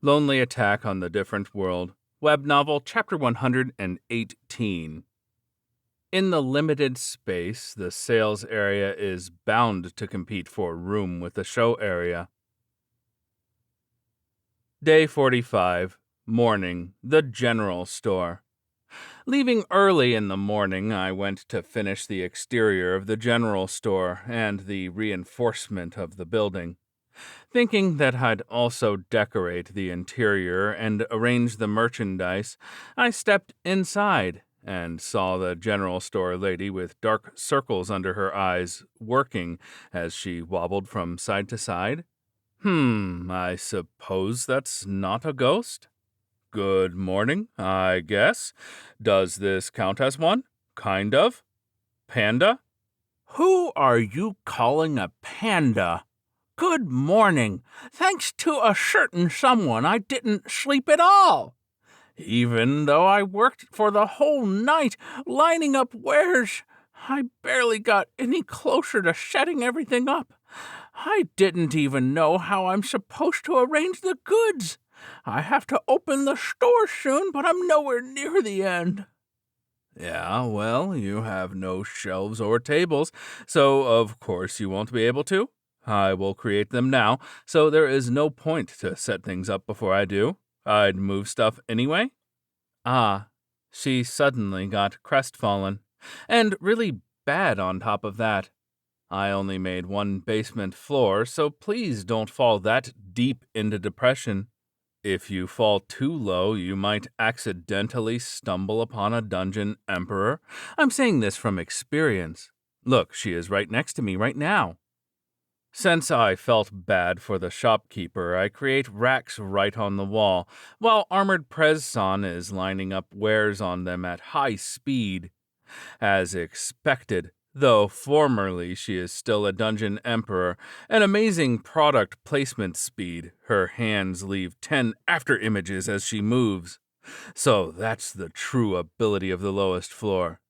Lonely Attack on the Different World, web novel, chapter 118. In the limited space, the sales area is bound to compete for room with the show area. Day 45, morning, the general store. Leaving early in the morning, I went to finish the exterior of the general store and the reinforcement of the building. Thinking that I'd also decorate the interior and arrange the merchandise, I stepped inside and saw the general store lady with dark circles under her eyes working as she wobbled from side to side. I suppose that's not a ghost? Good morning, I guess. Does this count as one? Kind of. Panda? Who are you calling a panda? Good morning. Thanks to a certain someone, I didn't sleep at all. Even though I worked for the whole night lining up wares, I barely got any closer to setting everything up. I didn't even know how I'm supposed to arrange the goods. I have to open the store soon, but I'm nowhere near the end. Yeah, well, you have no shelves or tables, so of course you won't be able to. I will create them now, so there is no point to set things up before I do. I'd move stuff anyway. Ah, she suddenly got crestfallen, and really bad on top of that. I only made one basement floor, so please don't fall that deep into depression. If you fall too low, you might accidentally stumble upon a dungeon emperor. I'm saying this from experience. Look, she is right next to me right now. Since I felt bad for the shopkeeper, I create racks right on the wall, while Armored Prez-san is lining up wares on them at high speed. As expected, though formerly she is still a dungeon emperor, an amazing product placement speed. Her hands leave 10 after images as she moves. So that's the true ability of the lowest floor.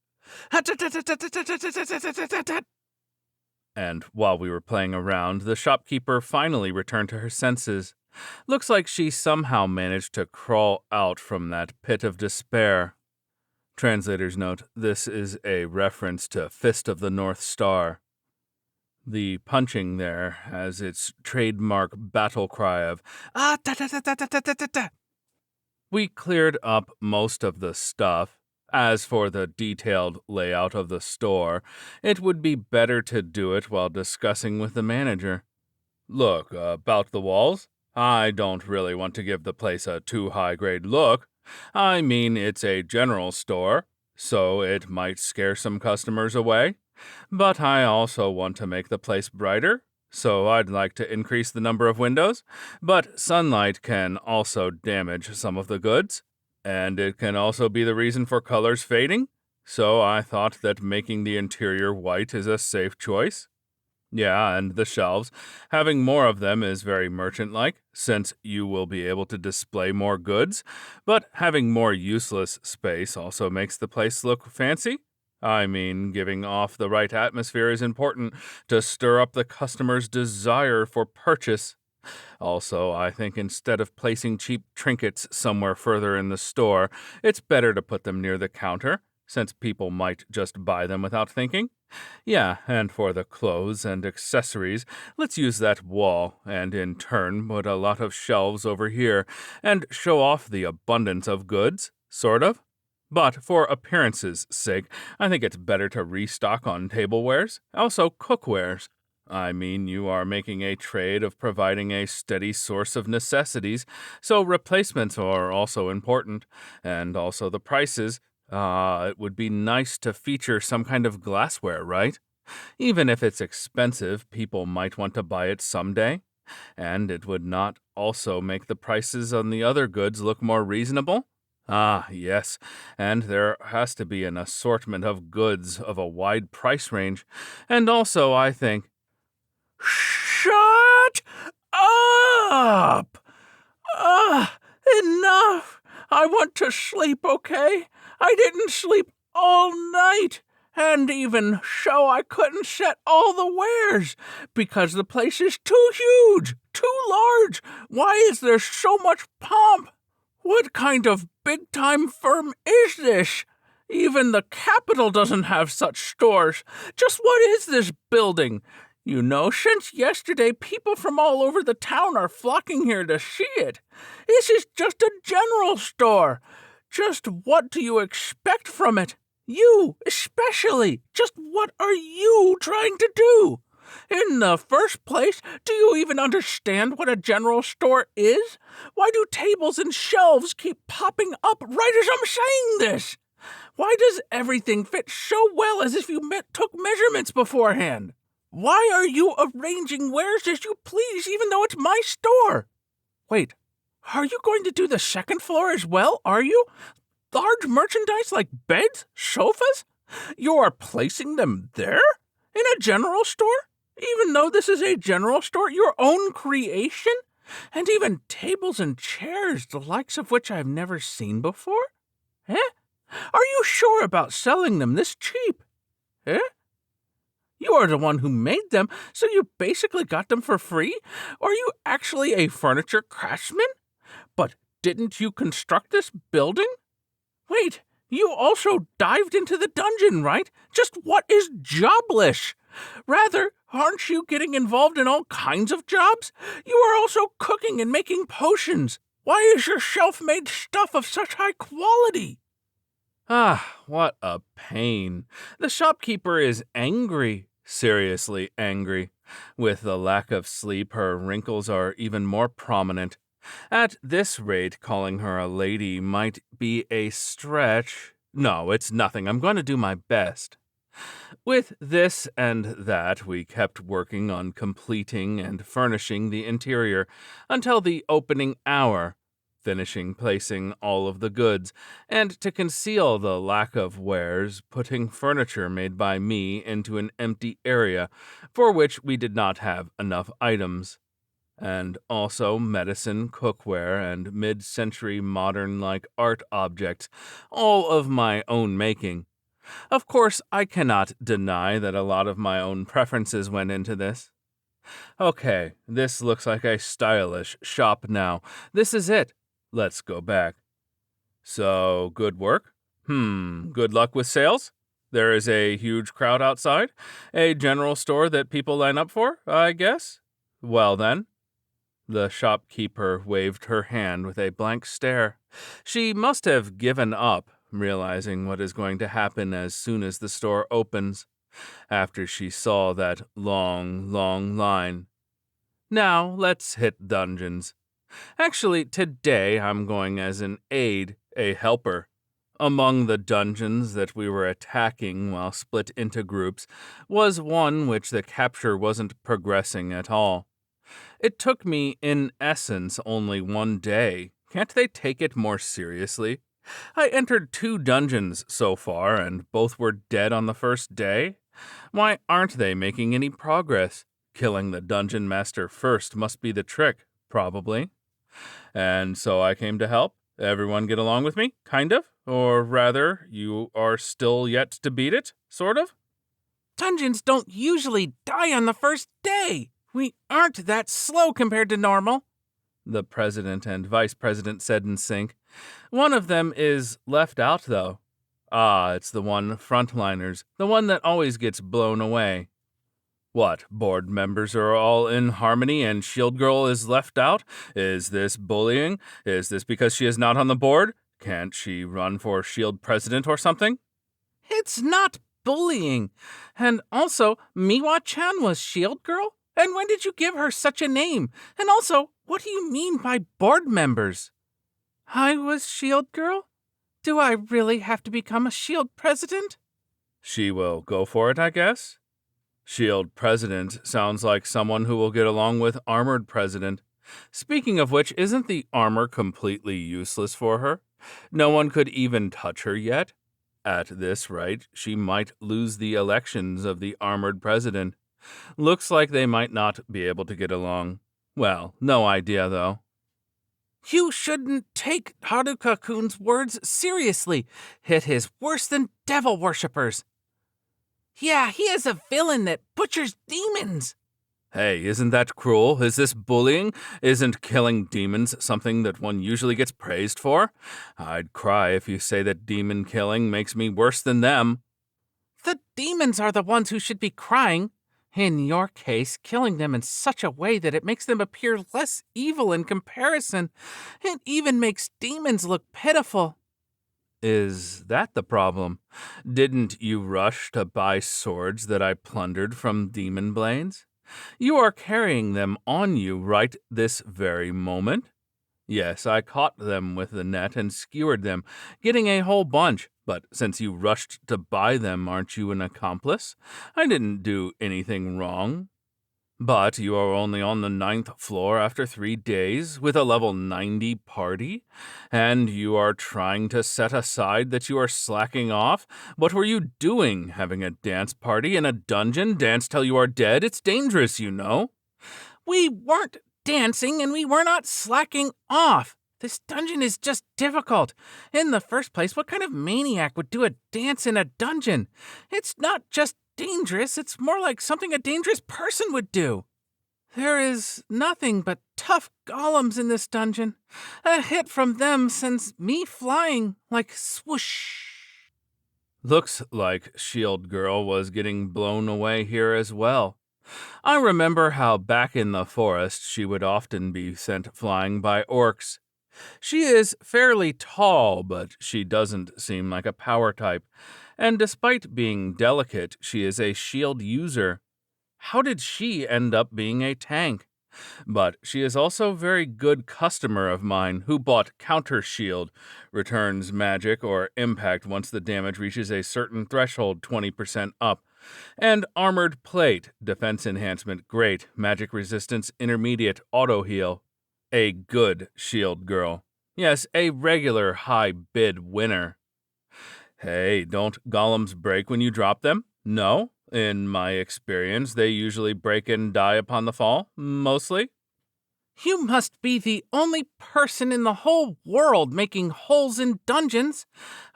And while we were playing around, the shopkeeper finally returned to her senses. Looks like she somehow managed to crawl out from that pit of despair. Translator's note, this is a reference to Fist of the North Star. The punching there has its trademark battle cry of, ah, ta ta ta ta ta ta ta ta. We cleared up most of the stuff. As for the detailed layout of the store, it would be better to do it while discussing with the manager. Look, about the walls, I don't really want to give the place a too high-grade look. I mean, it's a general store, so it might scare some customers away. But I also want to make the place brighter, so I'd like to increase the number of windows. But sunlight can also damage some of the goods, and it can also be the reason for colors fading. So I thought that making the interior white is a safe choice. Yeah, and the shelves. Having more of them is very merchant-like, since you will be able to display more goods, but having more useless space also makes the place look fancy. I mean, giving off the right atmosphere is important to stir up the customer's desire for purchase. Also, I think instead of placing cheap trinkets somewhere further in the store, it's better to put them near the counter, since people might just buy them without thinking. Yeah, and for the clothes and accessories, let's use that wall, and in turn put a lot of shelves over here, and show off the abundance of goods, sort of. But for appearance's sake, I think it's better to restock on tablewares, also cookwares. I mean, you are making a trade of providing a steady source of necessities, so replacements are also important, and also the prices. It would be nice to feature some kind of glassware, right? Even if it's expensive, people might want to buy it someday. And it would not also make the prices on the other goods look more reasonable? Ah, yes, and there has to be an assortment of goods of a wide price range. And also, I think, Shut up! Enough! I want to sleep, okay? I didn't sleep all night, And even so, I couldn't set all the wares, because the place is too huge, too large. Why is there so much pomp? What kind of big-time firm is this? Even the Capitol doesn't have such stores. Just what is this building? You know, since yesterday, people from all over the town are flocking here to see it. This is just a general store. Just what do you expect from it? You, especially. Just what are you trying to do? In the first place, do you even understand what a general store is? Why do tables and shelves keep popping up right as I'm saying this? Why does everything fit so well as if you took measurements beforehand? Why are you arranging wares as you please even though it's my store? Wait, are you going to do the second floor as well, are you? Large merchandise like beds, sofas? You are placing them there? In a general store? Even though this is a general store, your own creation? And even tables and chairs, the likes of which I've never seen before? Eh? Are you sure about selling them this cheap? Eh? You are the one who made them, so you basically got them for free? Are you actually a furniture craftsman? But didn't you construct this building? Wait, you also dived into the dungeon, right? Just what is joblish? Rather, aren't you getting involved in all kinds of jobs? You are also cooking and making potions. Why is your shelf-made stuff of such high quality? Ah, what a pain. The shopkeeper is angry, seriously angry. With the lack of sleep, her wrinkles are even more prominent. At this rate, calling her a lady might be a stretch. No, it's nothing. I'm going to do my best. With this and that, we kept working on completing and furnishing the interior until the opening hour, finishing placing all of the goods, and to conceal the lack of wares, putting furniture made by me into an empty area for which we did not have enough items, and also medicine, cookware, and mid-century modern-like art objects, all of my own making. Of course, I cannot deny that a lot of my own preferences went into this. Okay, this looks like a stylish shop now. This is it. Let's go back. So, good work? Good luck with sales? There is a huge crowd outside? A general store that people line up for, I guess? Well then. The shopkeeper waved her hand with a blank stare. She must have given up, realizing what is going to happen as soon as the store opens, after she saw that long, long line. Now, let's hit dungeons. Actually, today I'm going as an aide, a helper. Among the dungeons that we were attacking while split into groups was one which the capture wasn't progressing at all. It took me, in essence, only one day. Can't they take it more seriously? I entered 2 dungeons so far, and both were dead on the first day. Why aren't they making any progress? Killing the dungeon master first must be the trick, probably. And so I came to help. Everyone get along with me, kind of? Or rather, you are still yet to beat it, sort of? Dungeons don't usually die on the first day. We aren't that slow compared to normal, the president and vice president said in sync. One of them is left out, though. Ah, it's the one frontliners, the one that always gets blown away. What, board members are all in harmony and Shield Girl is left out? Is this bullying? Is this because she is not on the board? Can't she run for Shield president or something? It's not bullying. And also, Miwa-chan was Shield Girl? And when did you give her such a name? And also, what do you mean by board members? I was Shield Girl? Do I really have to become a Shield president? She will go for it, I guess. Shield president sounds like someone who will get along with armored president. Speaking of which, isn't the armor completely useless for her? No one could even touch her yet. At this rate, she might lose the elections of the armored president. Looks like they might not be able to get along. Well, no idea, though. You shouldn't take Haruka-kun's words seriously. It is worse than devil worshippers. Yeah, he is a villain that butchers demons. Hey, isn't that cruel? Is this bullying? Isn't killing demons something that one usually gets praised for? I'd cry if you say that demon killing makes me worse than them. The demons are the ones who should be crying. In your case, killing them in such a way that it makes them appear less evil in comparison. It even makes demons look pitiful. Is that the problem? Didn't you rush to buy swords that I plundered from demon blades? You are carrying them on you right this very moment. Yes, I caught them with the net and skewered them, getting a whole bunch. But since you rushed to buy them, aren't you an accomplice? I didn't do anything wrong. But you are only on the 9th floor after 3 days with a level 90 party, and you are trying to set aside that you are slacking off? What were you doing? Having a dance party in a dungeon? Dance till you are dead? It's dangerous, you know. We weren't dancing and we were not slacking off. This dungeon is just difficult. In the first place, what kind of maniac would do a dance in a dungeon? It's not just dangerous, it's more like something a dangerous person would do. There is nothing but tough golems in this dungeon. A hit from them sends me flying like swoosh. Looks like Shield Girl was getting blown away here as well. I remember how back in the forest she would often be sent flying by orcs. She is fairly tall, but she doesn't seem like a power type, and despite being delicate, she is a shield user. How did she end up being a tank? But she is also a very good customer of mine who bought Counter Shield, returns magic or impact once the damage reaches a certain threshold 20% up, and Armored Plate, defense enhancement great, magic resistance intermediate, auto heal. A good shield girl. Yes, a regular high bid winner. Hey, don't golems break when you drop them? No. In my experience, they usually break and die upon the fall, mostly. You must be the only person in the whole world making holes in dungeons.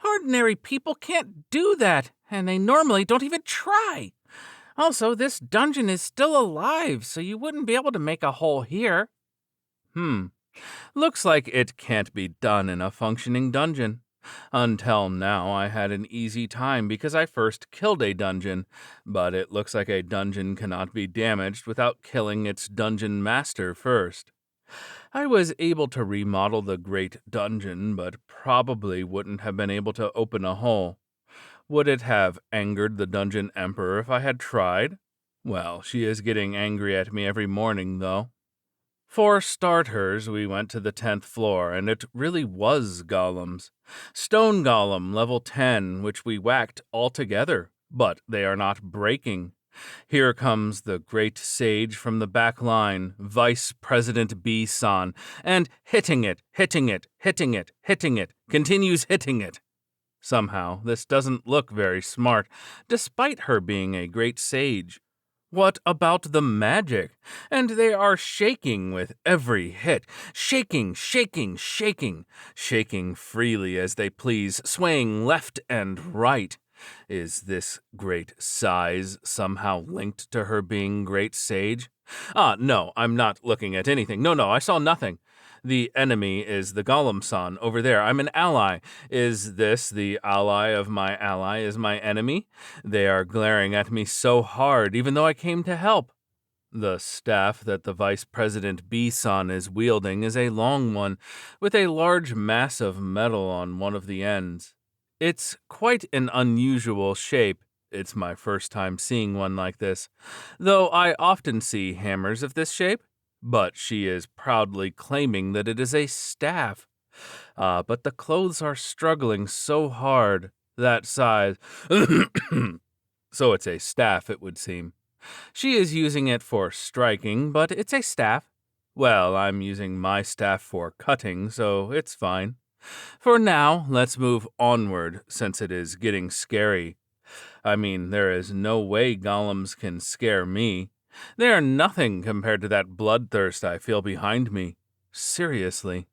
Ordinary people can't do that, and they normally don't even try. Also, this dungeon is still alive, so you wouldn't be able to make a hole here. Looks like it can't be done in a functioning dungeon. Until now, I had an easy time because I first killed a dungeon, but it looks like a dungeon cannot be damaged without killing its dungeon master first. I was able to remodel the great dungeon, but probably wouldn't have been able to open a hole. Would it have angered the dungeon emperor if I had tried? Well, she is getting angry at me every morning, though. For starters, we went to the 10th floor, and it really was golems. Stone golem, level 10, which we whacked all together, but they are not breaking. Here comes the great sage from the back line, Vice President B-san, and hitting it, continues hitting it. Somehow, this doesn't look very smart, despite her being a great sage. What about the magic? And they are shaking with every hit. Shaking freely as they please, swaying left and right. Is this great size somehow linked to her being great sage? No, I'm not looking at anything. No, I saw nothing. The enemy is the Golem-san over there. I'm an ally. Is this the ally of my ally is my enemy? They are glaring at me so hard, even though I came to help. The staff that the Vice President B-san is wielding is a long one, with a large mass of metal on one of the ends. It's quite an unusual shape. It's my first time seeing one like this, though I often see hammers of this shape. But she is proudly claiming that it is a staff. But the clothes are struggling so hard, that size. So it's a staff, it would seem. She is using it for striking, but it's a staff. Well, I'm using my staff for cutting, so it's fine. For now, let's move onward, since it is getting scary. I mean, there is no way golems can scare me. They are nothing compared to that bloodthirst I feel behind me. Seriously.